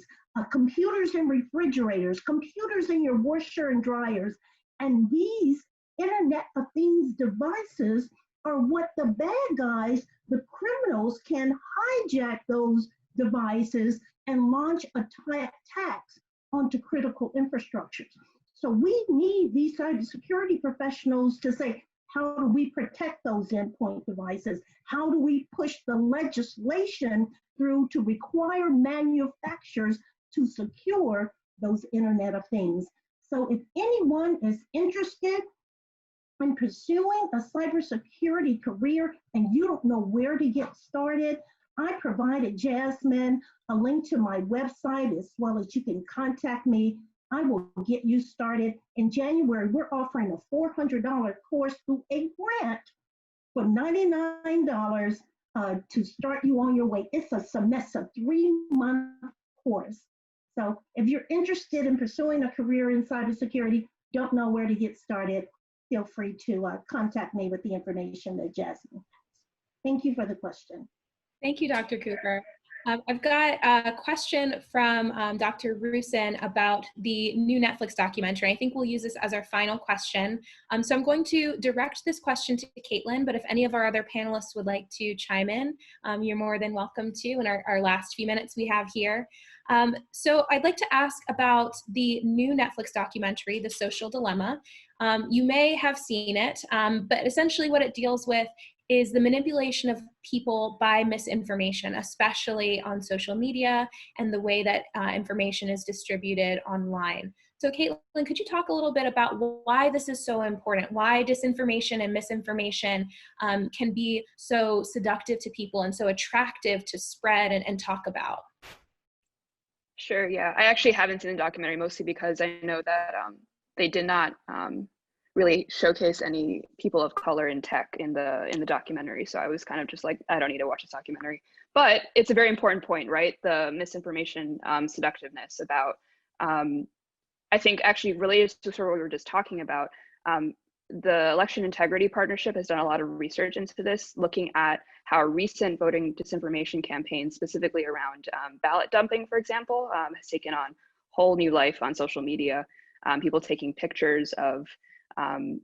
computers in refrigerators, computers in your washer and dryers, and these Internet of Things devices are what the bad guys, the criminals, can hijack those devices and launch attacks onto critical infrastructures. So we need these cybersecurity professionals to say, how do we protect those endpoint devices? How do we push the legislation through to require manufacturers to secure those Internet of Things? So if anyone is interested in pursuing a cybersecurity career and you don't know where to get started, I provided Jasmine a link to my website, as well as you can contact me. I will get you started. In January, we're offering a $400 course through a grant for $99 to start you on your way. It's a semester, 3-month course. So if you're interested in pursuing a career in cybersecurity, don't know where to get started, feel free to contact me with the information that Jasmine has. Thank you for the question. Thank you, Dr. Cooper. I've got a question from Dr. Rusin about the new Netflix documentary. I think we'll use this as our final question. So I'm going to direct this question to Caitlin, but if any of our other panelists would like to chime in, you're more than welcome to in our last few minutes we have here. So I'd like to ask about the new Netflix documentary, The Social Dilemma. You may have seen it, but essentially what it deals with is the manipulation of people by misinformation, especially on social media and the way that information is distributed online. So Caitlin, could you talk a little bit about why this is so important, why disinformation and misinformation can be so seductive to people and so attractive to spread and talk about? Sure, yeah. I actually haven't seen the documentary, mostly because I know that they did not really showcase any people of color in tech in the documentary. So I was kind of just like, I don't need to watch this documentary. But it's a very important point, right? The misinformation, seductiveness about, I think actually related to sort of what we were just talking about, the Election Integrity Partnership has done a lot of research into this, looking at how recent voting disinformation campaigns, specifically around ballot dumping, for example, has taken on whole new life on social media. People taking pictures of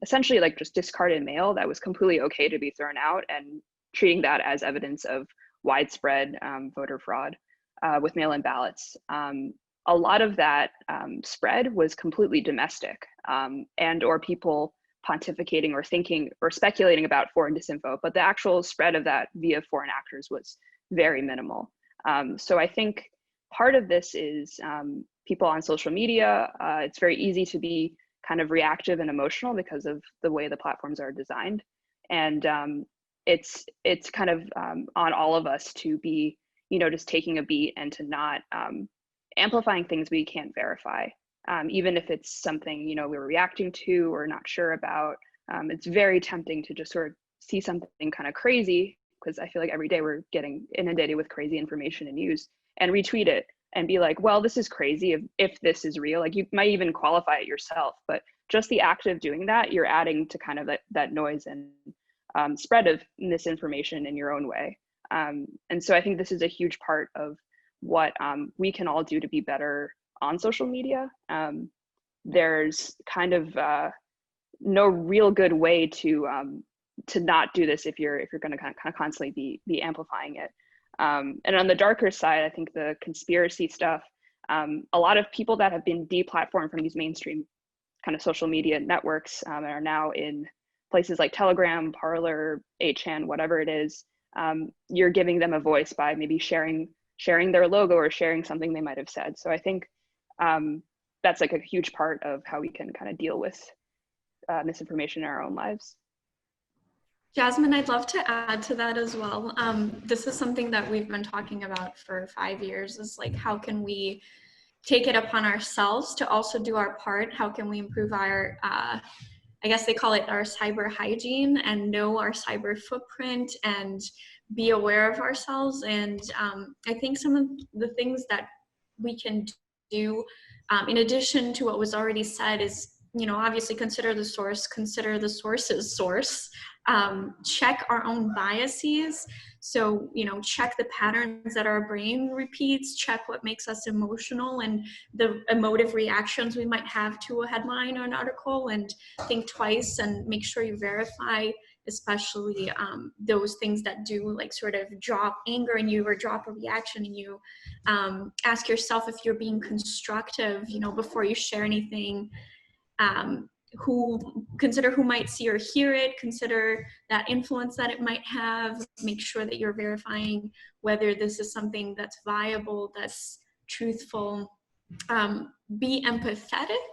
essentially like just discarded mail that was completely okay to be thrown out and treating that as evidence of widespread voter fraud with mail-in ballots. A lot of that spread was completely domestic and or people pontificating or thinking or speculating about foreign disinfo, but the actual spread of that via foreign actors was very minimal. So I think part of this is people on social media. It's very easy to be kind of reactive and emotional because of the way the platforms are designed. And it's kind of on all of us to be, just taking a beat and to not amplifying things we can't verify. Even if it's something, we're reacting to or not sure about. It's very tempting to just sort of see something kind of crazy, because I feel like every day we're getting inundated with crazy information and news, and retweet it and be like, well, this is crazy if this is real. Like, you might even qualify it yourself, but just the act of doing that, you're adding to kind of that noise and spread of misinformation in your own way. And so I think this is a huge part of what we can all do to be better on social media. There's kind of no real good way to not do this if you're going to kind of constantly be amplifying it. And on the darker side, I think the conspiracy stuff, a lot of people that have been deplatformed from these mainstream kind of social media networks and are now in places like Telegram, Parler, 8chan, whatever it is, you're giving them a voice by maybe sharing their logo or sharing something they might have said. So I think that's like a huge part of how we can kind of deal with misinformation in our own lives. Jasmine, I'd love to add to that as well. This is something that we've been talking about for 5 years, is like, how can we take it upon ourselves to also do our part? How can we improve our, I guess they call it our cyber hygiene, and know our cyber footprint and be aware of ourselves? And I think some of the things that we can do, in addition to what was already said, is, obviously consider the source, consider the source's source, check our own biases. So, check the patterns that our brain repeats, check what makes us emotional and the emotive reactions we might have to a headline or an article, and think twice and make sure you verify, especially those things that do like sort of drop anger in you or drop a reaction in you. Ask yourself if you're being constructive, before you share anything. Consider who might see or hear it, consider that influence that it might have, make sure that you're verifying whether this is something that's viable, that's truthful. Be empathetic.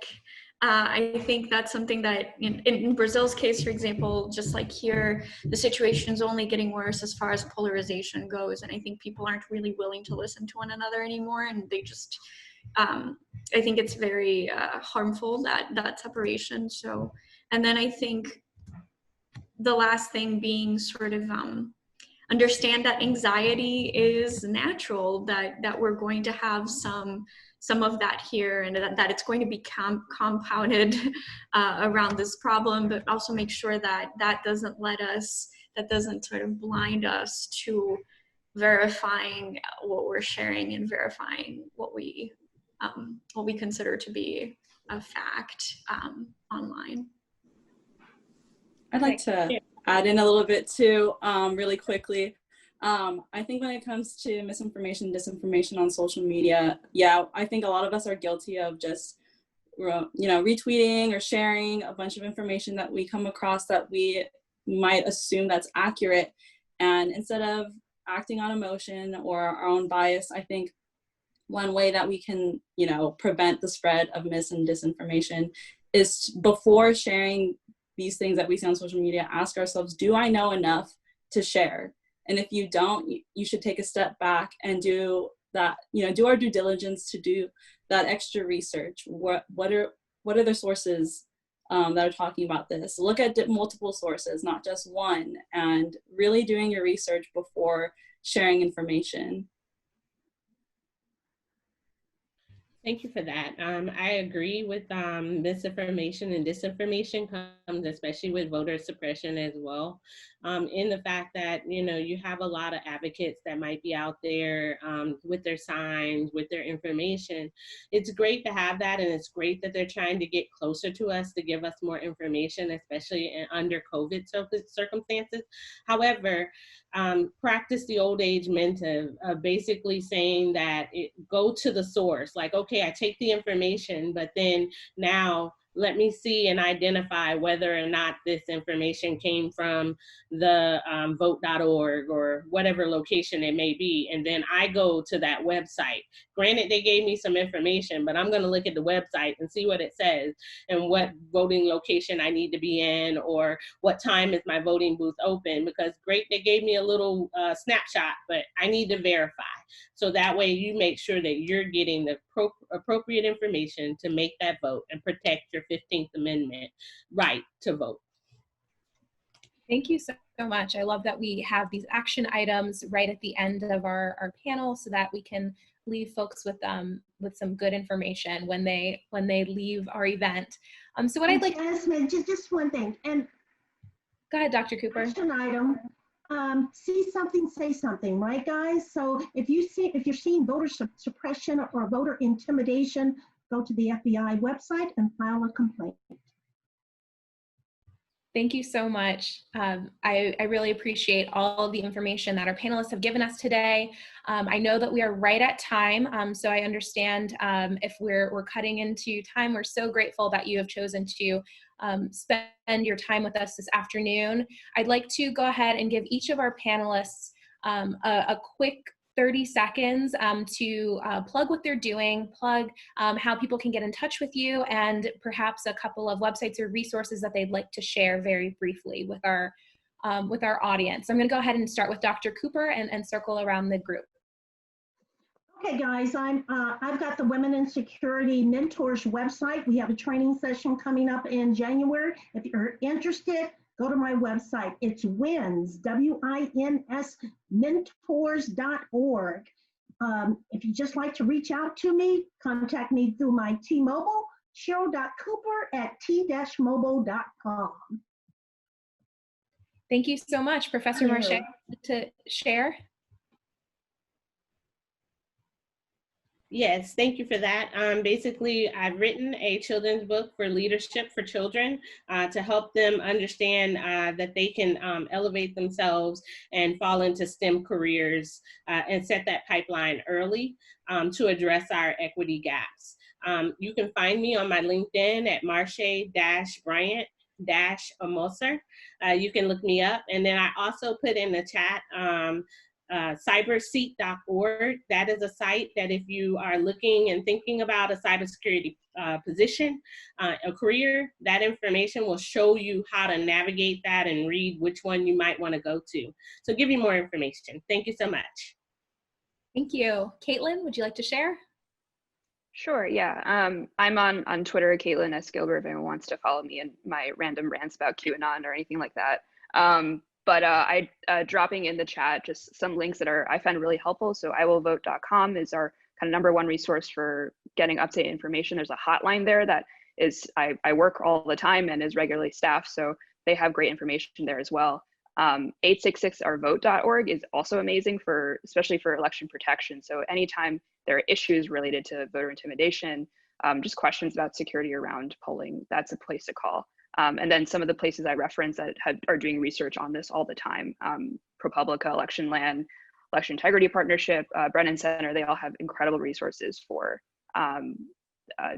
I think that's something that in Brazil's case, for example, just like here, the situation is only getting worse as far as polarization goes. And I think people aren't really willing to listen to one another anymore. And they just, I think it's very harmful, that separation. So, and then I think the last thing being sort of understand that anxiety is natural, that we're going to have some of that here, and that it's going to be compounded around this problem, but also make sure that doesn't sort of blind us to verifying what we're sharing and verifying what we consider to be a fact online. I'd like to add in a little bit too, really quickly. I think when it comes to misinformation, disinformation on social media, I think a lot of us are guilty of just, retweeting or sharing a bunch of information that we come across that we might assume that's accurate. And instead of acting on emotion or our own bias, I think one way that we can, prevent the spread of mis and disinformation is, before sharing these things that we see on social media, ask ourselves, do I know enough to share? And if you don't, you should take a step back and do that, do our due diligence to do that extra research. What are the sources that are talking about this. Look at multiple sources, not just one, and really doing your research before sharing information. Thank you for that. I agree with misinformation and disinformation comes especially with voter suppression as well. In the fact that, you have a lot of advocates that might be out there with their signs, with their information. It's great to have that, and it's great that they're trying to get closer to us to give us more information, especially under COVID circumstances. However, practice the old age mentor of basically saying that go to the source. Like, okay, I take the information, but then now let me see and identify whether or not this information came from the vote.org or whatever location it may be. And then I go to that website. Granted, they gave me some information, but I'm going to look at the website and see what it says and what voting location I need to be in, or what time is my voting booth open, because great, they gave me a little snapshot, but I need to verify. So that way you make sure that you're getting the appropriate information to make that vote and protect your 15th Amendment right to vote. Thank you so much. I love that we have these action items right at the end of our panel so that we can leave folks with some good information when they leave our event. So what I'd like— Jasmine, just one thing. And go ahead, Dr. Cooper. Action item. See something, say something, right, guys? So if you're seeing voter suppression or voter intimidation, go to the FBI website and file a complaint. Thank you so much. I really appreciate all the information that our panelists have given us today. I know that we are right at time, so I understand if we're cutting into time. We're so grateful that you have chosen to spend your time with us this afternoon. I'd like to go ahead and give each of our panelists a quick 30 seconds to plug what they're doing, plug how people can get in touch with you, and perhaps a couple of websites or resources that they'd like to share very briefly with our audience. I'm going to go ahead and start with Dr. Cooper and circle around the group. Okay, guys, I've got the Women in Security Mentors website. We have a training session coming up in January. If you're interested, go to my website. It's WINS, W-I-N-S, mentors.org. If you'd just like to reach out to me, contact me through my T-Mobile, cheryl.cooper@t-mobile.com. Thank you so much. Professor Marshay, to share. Yes, thank you for that. Basically, I've written a children's book for leadership for children to help them understand that they can elevate themselves and fall into STEM careers and set that pipeline early to address our equity gaps. You can find me on my LinkedIn at Marshay-Bryant-Omasore. You can look me up. And then I also put in the chat cyberseat.org. That is a site that if you are looking and thinking about a cybersecurity position, a career, that information will show you how to navigate that and read which one you might want to go to. So give you more information. Thank you so much. Thank you. Caitlin, would you like to share? Sure, yeah. I'm on Twitter, Caitlin S. Gilbert, if anyone wants to follow me in my random rants about QAnon or anything like that. But I dropping in the chat just some links that I find really helpful. So iwillvote.com is our kind of #1 resource for getting up-to-date information. There's a hotline there that is, I work all the time and is regularly staffed, so they have great information there as well. 866ourvote.org is also amazing especially for election protection. So anytime there are issues related to voter intimidation, just questions about security around polling, that's a place to call. And then some of the places I reference that are doing research on this all the time, ProPublica, Election Land, Election Integrity Partnership, Brennan Center, they all have incredible resources for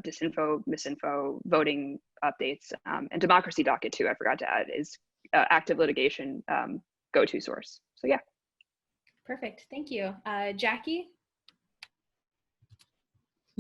disinfo, misinfo, voting updates, and Democracy Docket too, I forgot to add, is active litigation go-to source. So yeah. Perfect, thank you. Jackie?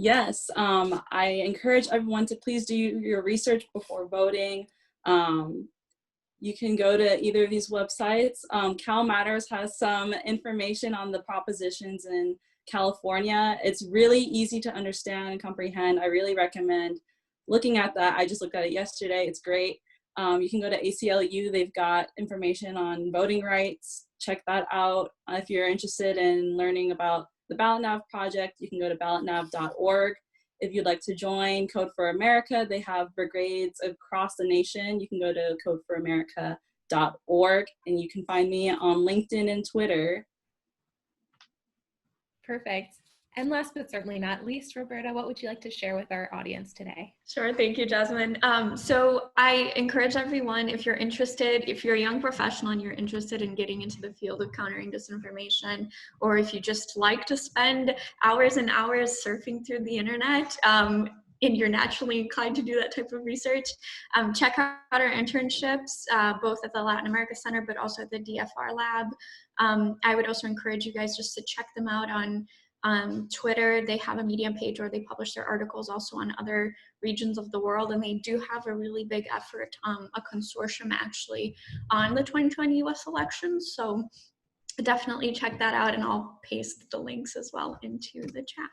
Yes, I encourage everyone to please do your research before voting. You can go to either of these websites. Cal Matters has some information on the propositions in California. It's really easy to understand and comprehend. I really recommend looking at that, I just looked at it yesterday. It's great. You can go to ACLU. They've got information on voting rights. Check that out. If you're interested in learning about the BallotNav project, you can go to ballotnav.org. If you'd like to join Code for America, they have brigades across the nation. You can go to codeforamerica.org, and you can find me on LinkedIn and Twitter. Perfect. And last but certainly not least, Roberta, what would you like to share with our audience today? Sure, thank you, Jasmine. So I encourage everyone, if you're interested, if you're a young professional and you're interested in getting into the field of countering disinformation, or if you just like to spend hours and hours surfing through the internet, and you're naturally inclined to do that type of research, check out our internships, both at the Latin America Center, but also at the DFR Lab. I would also encourage you guys just to check them out on Twitter. They have a Medium page where they publish their articles also on other regions of the world, and they do have a really big effort, a consortium actually, on the 2020 US elections. So definitely check that out, and I'll paste the links as well into the chat.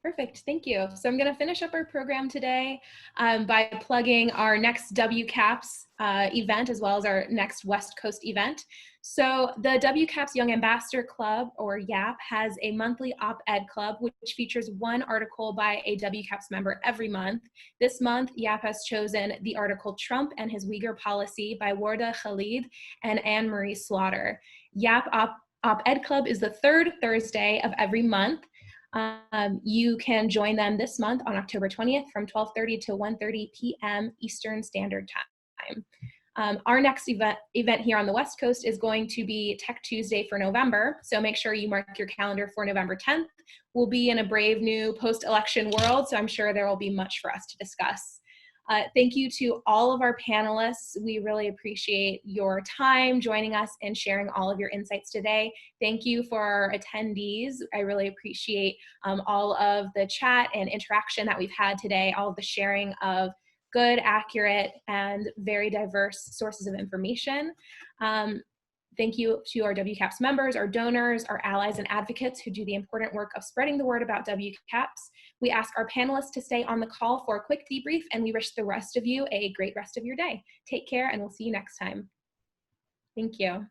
Perfect, thank you. So I'm going to finish up our program today by plugging our next WCAPS event, as well as our next West Coast event. So the WCAPS Young Ambassador Club, or YAP, has a monthly op-ed club, which features one article by a WCAPS member every month. This month, YAP has chosen the article Trump and His Uyghur Policy by Warda Khalid and Anne-Marie Slaughter. YAP op-ed club is the third Thursday of every month. You can join them this month on October 20th from 12:30 to 1:30 p.m. Eastern Standard Time. Our next event here on the West Coast is going to be Tech Tuesday for November, so make sure you mark your calendar for November 10th. We'll be in a brave new post-election world, so I'm sure there will be much for us to discuss. Thank you to all of our panelists. We really appreciate your time joining us and sharing all of your insights today. Thank you for our attendees. I really appreciate all of the chat and interaction that we've had today, all of the sharing of good, accurate, and very diverse sources of information. Thank you to our WCAPS members, our donors, our allies and advocates who do the important work of spreading the word about WCAPS. We ask our panelists to stay on the call for a quick debrief, and we wish the rest of you a great rest of your day. Take care, and we'll see you next time. Thank you.